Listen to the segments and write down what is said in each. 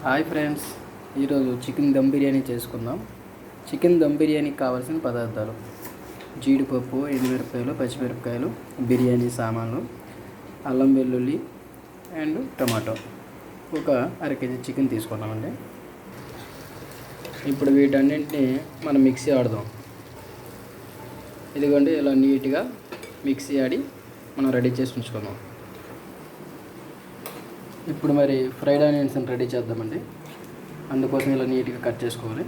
Hi friends, ఈరోజు chicken dum biryani చేసుకుందాం. Chicken dum బిర్యానీకి కావాల్సిన పదార్థాలు: జీడిపప్పు, ఎండుమిరపకాయలు, పచ్చిమిరపకాయలు, బిర్యానీ సామాన్లు, అల్లం వెల్లుల్లి అండ్ టమాటో. ఒక అరకేజీ చికెన్ తీసుకున్నామండి. ఇప్పుడు వీటన్నింటినీ మనం మిక్సీ ఆడదాం. ఇదిగోండి, ఇలా నీట్గా మిక్సీ ఆడి మనం రెడీ చేసి ఉంచుకుందాం. ఇప్పుడు మరి ఫ్రైడ్ ఆనియన్స్ని రెడీ చేద్దామండి. అందుకోసం ఇలా నీట్గా కట్ చేసుకోవాలి.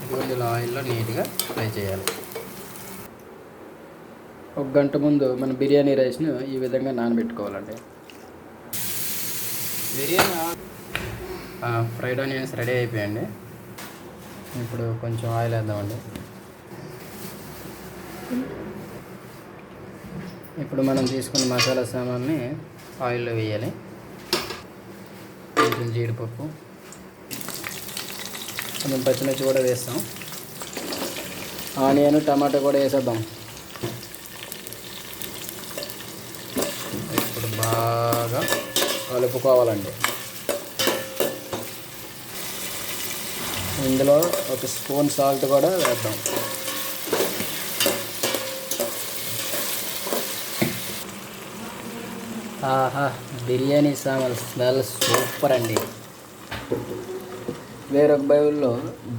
ఇదిగోండి, ఇలా ఆయిల్లో నీట్గా ఫ్రై చేయాలి. ఒక గంట ముందు మన బిర్యానీ రైస్ని ఈ విధంగా నానబెట్టుకోవాలండి. బిర్యానీ ఫ్రైడ్ ఆనియన్స్ రెడీ అయిపోయాయండి. ఇప్పుడు కొంచెం ఆయిల్ వేద్దామండి. ఇప్పుడు మనం తీసుకున్న మసాలా సామాన్ని ఆయిల్లో వేయాలి. కొంచెం జీడిపప్పు, కొంచెం పచ్చిమిర్చి కూడా వేస్తాం. ఆనియన్, టమాటో కూడా వేసేద్దాం. ఇప్పుడు బాగా కలుపుకోవాలండి. ఇందులో ఒక స్పూన్ సాల్ట్ కూడా వేద్దాం. ఆహా, బిర్యానీ సామాన్ స్మెల్ సూపర్ అండి. వేరొక బౌల్లో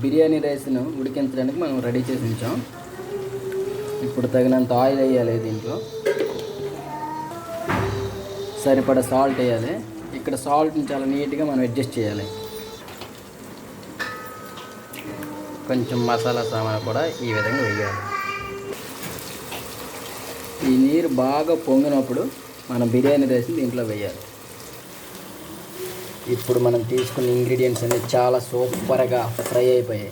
బిర్యానీ రైస్ను ఉడికించడానికి మనం రెడీ చేసి ఉంచాం. ఇప్పుడు తగినంత ఆయిల్ వేయాలి. దీంట్లో సరిపడా సాల్ట్ వేయాలి. ఇక్కడ సాల్ట్ని చాలా నీట్గా మనం అడ్జస్ట్ చేయాలి. కొంచెం మసాలా సామాన్ కూడా ఈ విధంగా వేయాలి. ఈ నీరు బాగా పొంగినప్పుడు మనం బిర్యానీ రైస్ని దీంట్లో వేయాలి. ఇప్పుడు మనం తీసుకున్న ఇంగ్రీడియంట్స్ అన్నీ చాలా సూపర్గా ఫ్రై అయిపోయాయి.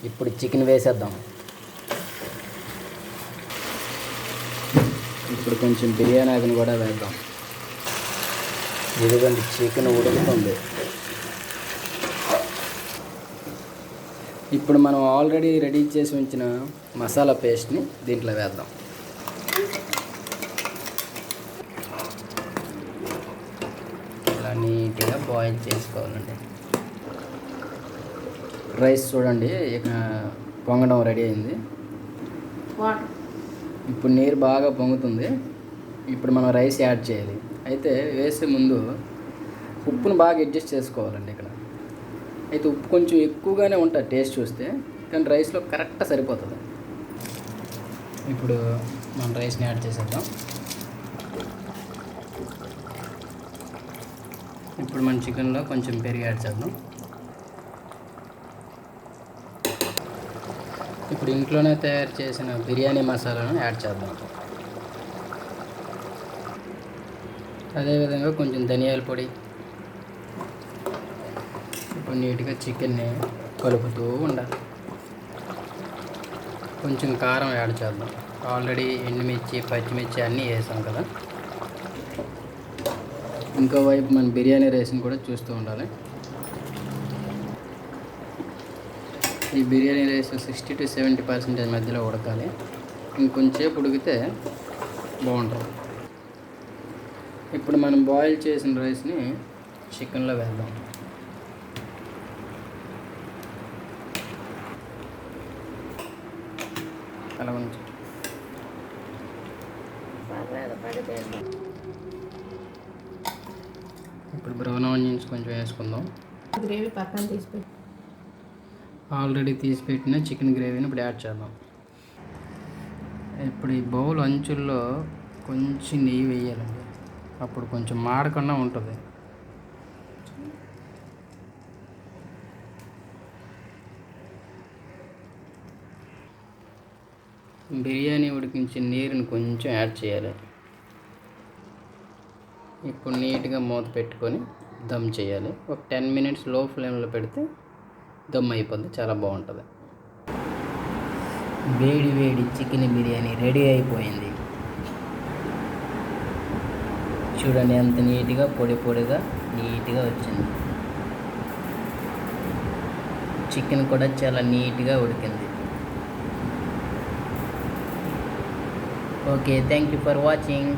ఇప్పుడు చికెన్ వేసేద్దాం. ఇప్పుడు కొంచెం బిర్యానీ ఆకుని కూడా వేద్దాం. ఇదిగోండి, చికెన్ ఉడుకుతుంది. ఇప్పుడు మనం ఆల్రెడీ రెడీ చేసి ఉంచిన మసాలా పేస్ట్ని దీంట్లో వేద్దాం. నీట్గా బాయిల్ చేసుకోవాలండి. రైస్ చూడండి, పొంగడం రెడీ అయింది. ఇప్పుడు నీరు బాగా పొంగుతుంది. ఇప్పుడు మనం రైస్ యాడ్ చేయాలి. అయితే వేసే ముందు ఉప్పును బాగా అడ్జస్ట్ చేసుకోవాలండి. ఇక్కడ అయితే ఉప్పు కొంచెం ఎక్కువగానే ఉంటుంది టేస్ట్ చూస్తే, కానీ రైస్లో కరెక్ట్గా సరిపోతుంది. ఇప్పుడు మనం రైస్ని యాడ్ చేసేద్దాం. ఇప్పుడు మన చికెన్లో కొంచెం పెరుగు యాడ్ చేద్దాం. ఇప్పుడు ఇంట్లోనే తయారు చేసిన బిర్యానీ మసాలాను యాడ్ చేద్దాం. అదేవిధంగా కొంచెం ధనియాల పొడి. ఇప్పుడు నీట్గా చికెన్ని కలుపుతూ ఉండాలి. కొంచెం కారం యాడ్ చేద్దాం. ఆల్రెడీ ఎండుమిర్చి, పచ్చిమిర్చి అన్నీ వేసాం కదా. ఇంకోవైపు మన బిర్యానీ రైస్ని కూడా చూస్తూ ఉండాలి. ఈ బిర్యానీ రైస్ 60 to 70% మధ్యలో ఉడకాలి. ఇంకొంచెంసేపు ఉడికితే బాగుంటుంది. ఇప్పుడు మనం బాయిల్ చేసిన రైస్ని చికెన్లో వేద్దాం. అలా ఉంచి ఇప్పుడు బ్రౌన్ ఆనియన్స్ కొంచెం వేసుకుందాం. గ్రేవీ పక్కన తీసిపెట్టి ఆల్రెడీ తీసిపెట్టిన చికెన్ గ్రేవీని ఇప్పుడు యాడ్ చేద్దాం. ఇప్పుడు ఈ బౌల్ అంచుల్లో కొంచెం నెయ్యి వేయాలండి. అప్పుడు కొంచెం మాడకుండా ఉంటుంది. బిర్యానీ ఉడికించి నీరుని కొంచెం యాడ్ చేయాలి. ఇప్పుడు నీట్గా మూత పెట్టుకొని దమ్ చేయాలి. ఒక 10 minutes లో ఫ్లేమ్లో పెడితే దమ్ అయిపోద్ది. చాలా బాగుంటుంది. వేడి వేడి చికెన్ బిర్యానీ రెడీ అయిపోయింది. చూడండి, ఎంత నీట్గా పొడి పొడిగా నీట్గా వచ్చింది. చికెన్ కూడా చాలా నీట్గా ఉడికింది. Okay, thank you for watching.